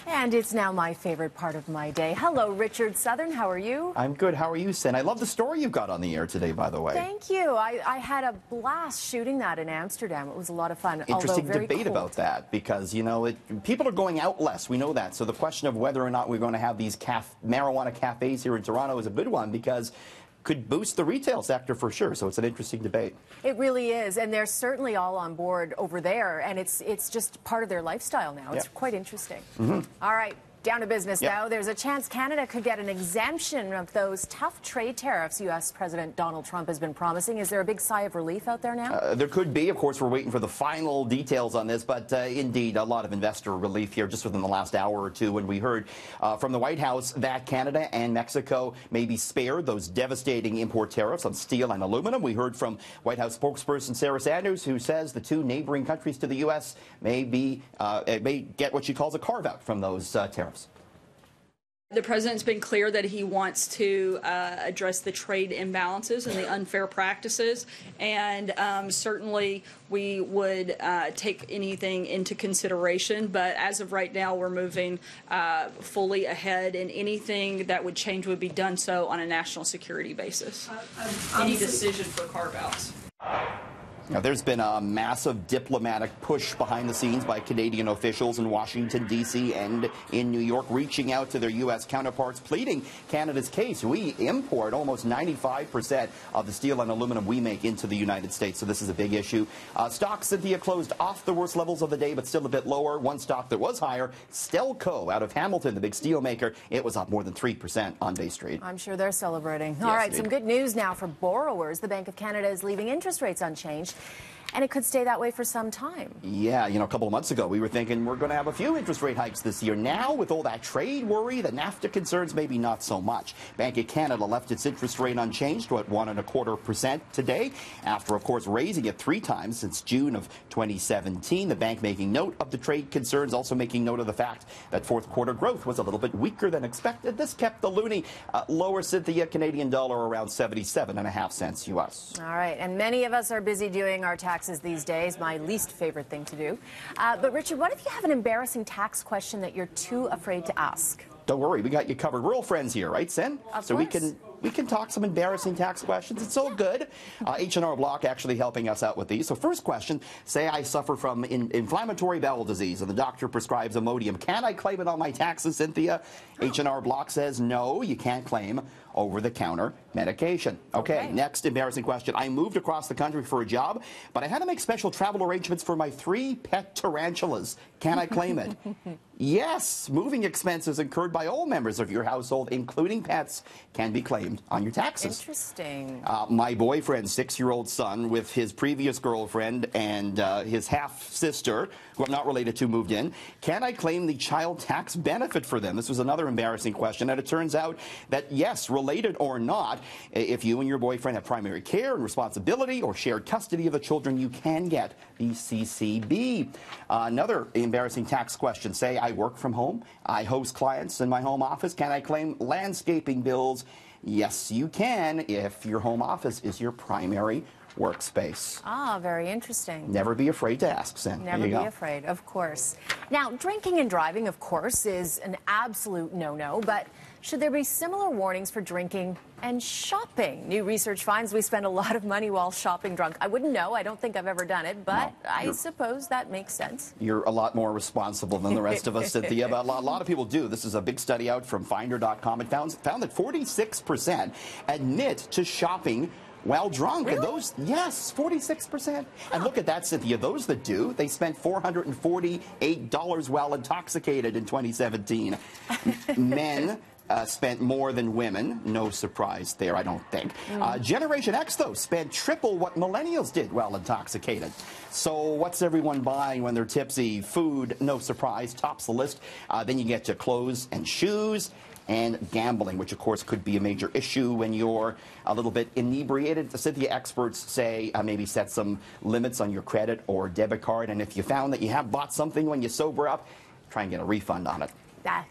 And it's now my favorite part of my day. Hello, Richard Southern. How are you? I'm good. How are you, Sen? I love the story you've got on the air today, by the way. Thank you. I had a blast shooting that in Amsterdam. It was a lot of fun. Interesting very debate cold. about that because, you know, people are going out less. We know that. So the question of whether or not we're going to have these marijuana cafes here in Toronto is a good one because could boost the retail sector for sure. So it's an interesting debate. It really is. And they're certainly all on board over there. And it's just part of their lifestyle now. It's quite interesting. All right. Down to business now. There's a chance Canada could get an exemption of those tough trade tariffs U.S. President Donald Trump has been promising. Is there a big sigh of relief out there now? There could be. Of course, we're waiting for the final details on this, but indeed, a lot of investor relief here just within the last hour or two when we heard from the White House that Canada and Mexico may be spared those devastating import tariffs on steel and aluminum. We heard from White House spokesperson Sarah Sanders, who says the two neighboring countries to the U.S. may get what she calls a carve-out from those tariffs. The president's been clear that he wants to address the trade imbalances and the unfair practices, and certainly we would take anything into consideration. But as of right now, we're moving fully ahead, and anything that would change would be done so on a national security basis. Any decision for carve-outs. Now, there's been a massive diplomatic push behind the scenes by Canadian officials in Washington, D.C. and in New York, reaching out to their U.S. counterparts, pleading Canada's case. We import almost 95% of the steel and aluminum we make into the United States, so this is a big issue. Stocks, Cynthia, closed off the worst levels of the day, but still a bit lower. One stock that was higher, Stelco, out of Hamilton, the big steel maker, it was up more than 3% on Bay Street. I'm sure they're celebrating. Yes, All right, indeed. some good news now for borrowers. The Bank of Canada is leaving interest rates unchanged, and it could stay that way for some time. Yeah, you know, a couple of months ago, we were thinking we're going to have a few interest rate hikes this year. Now, with all that trade worry, the NAFTA concerns, maybe not so much. Bank of Canada left its interest rate unchanged at 1.25% today, after, of course, raising it 3 times since June of 2017. The bank making note of the trade concerns, also making note of the fact that fourth quarter growth was a little bit weaker than expected. This kept the loonie lower, Cynthia, Canadian dollar around 77.5 cents U.S. All right, and many of us are busy doing our taxes these days, my least favorite thing to do. But Richard, what if you have an embarrassing tax question that you're too afraid to ask? Don't worry, we got you covered. We're all friends here, right, Sen? Of so course. we can talk some embarrassing tax questions. It's all good. H&R Block actually helping us out with these. So first question, say I suffer from inflammatory bowel disease and the doctor prescribes Imodium. Can I claim it on my taxes, Cynthia? H&R Block says no, you can't claim over-the-counter medication. Okay, next embarrassing question. I moved across the country for a job, but I had to make special travel arrangements for my 3 pet tarantulas. Can I claim it? Yes, moving expenses incurred by all members of your household, including pets, can be claimed on your taxes. Interesting. My boyfriend's 6-year-old son with his previous girlfriend and his half-sister, who I'm not related to, moved in. Can I claim the child tax benefit for them? This was another embarrassing question, and it turns out that, yes, related or not, if you and your boyfriend have primary care and responsibility or shared custody of the children, you can get the CCB. Another embarrassing tax question. Say I work from home, I host clients in my home office. Can I claim landscaping bills? Yes, you can if your home office is your primary workspace. Ah, very interesting. Never be afraid to ask, Sen. Never be afraid, of course. Now, drinking and driving, of course, is an absolute no-no, but should there be similar warnings for drinking and shopping? New research finds we spend a lot of money while shopping drunk. I wouldn't know. I don't think I've ever done it, but no, I suppose that makes sense. You're a lot more responsible than the rest of us, Cynthia, but a lot of people do. This is a big study out from Finder.com. It found that 46% admit to shopping while drunk. Really? And those, yes, 46%. And look at that, Cynthia. Those that do, they spent $448 while intoxicated in 2017. Men spent more than women. No surprise there, I don't think. Generation X, though, spent triple what millennials did while intoxicated. So what's everyone buying when they're tipsy? Food, no surprise, tops the list. Then you get to clothes and shoes and gambling, which, of course, could be a major issue when you're a little bit inebriated. The Cynthia experts say maybe set some limits on your credit or debit card, and if you found that you have bought something when you sober up, try and get a refund on it.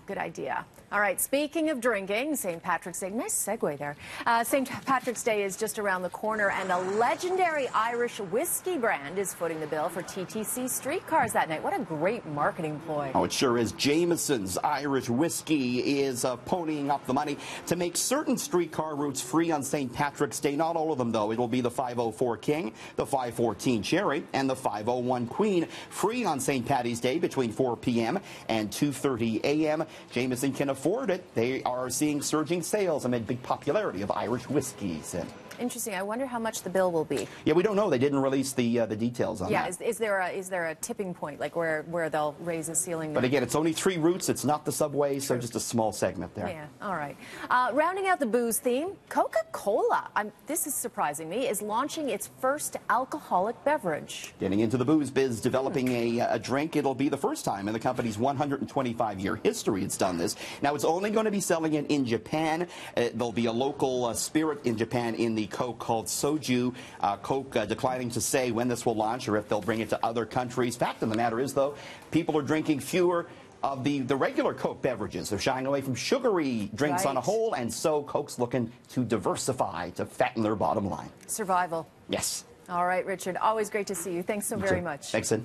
Good idea. All right, speaking of drinking, St. Patrick's Day, nice segue there. St. Patrick's Day is just around the corner, and a legendary Irish whiskey brand is footing the bill for TTC streetcars that night. What a great marketing ploy. Oh, it sure is. Jameson's Irish whiskey is ponying up the money to make certain streetcar routes free on St. Patrick's Day. Not all of them, though. It'll be the 504 King, the 514 Cherry, and the 501 Queen free on St. Paddy's Day between 4 p.m. and 2:30 a.m. Jameson can afford it. They are seeing surging sales amid big popularity of Irish whiskeys. Interesting. I wonder how much the bill will be. Yeah, we don't know. They didn't release the details on that. Yeah, is there a tipping point, like where they'll raise the ceiling? But again, it's only 3 routes. It's not the subway, so just a small segment there. Yeah, all right. Rounding out the booze theme, CocaCola, this is surprising me, is launching its first alcoholic beverage. Getting into the booze biz, developing a drink. It'll be the first time in the company's 125-year history it's done this. Now, it's only going to be selling it in Japan. There'll be a local spirit in Japan in the Coke called soju. Coke declining to say when this will launch or if they'll bring it to other countries. Fact of the matter is, though, people are drinking fewer of the regular Coke beverages. They're shying away from sugary drinks on a whole, and so Coke's looking to diversify to fatten their bottom line. Survival. Yes. All right, Richard. Always great to see you. Thanks so very much. Thanks, Sid.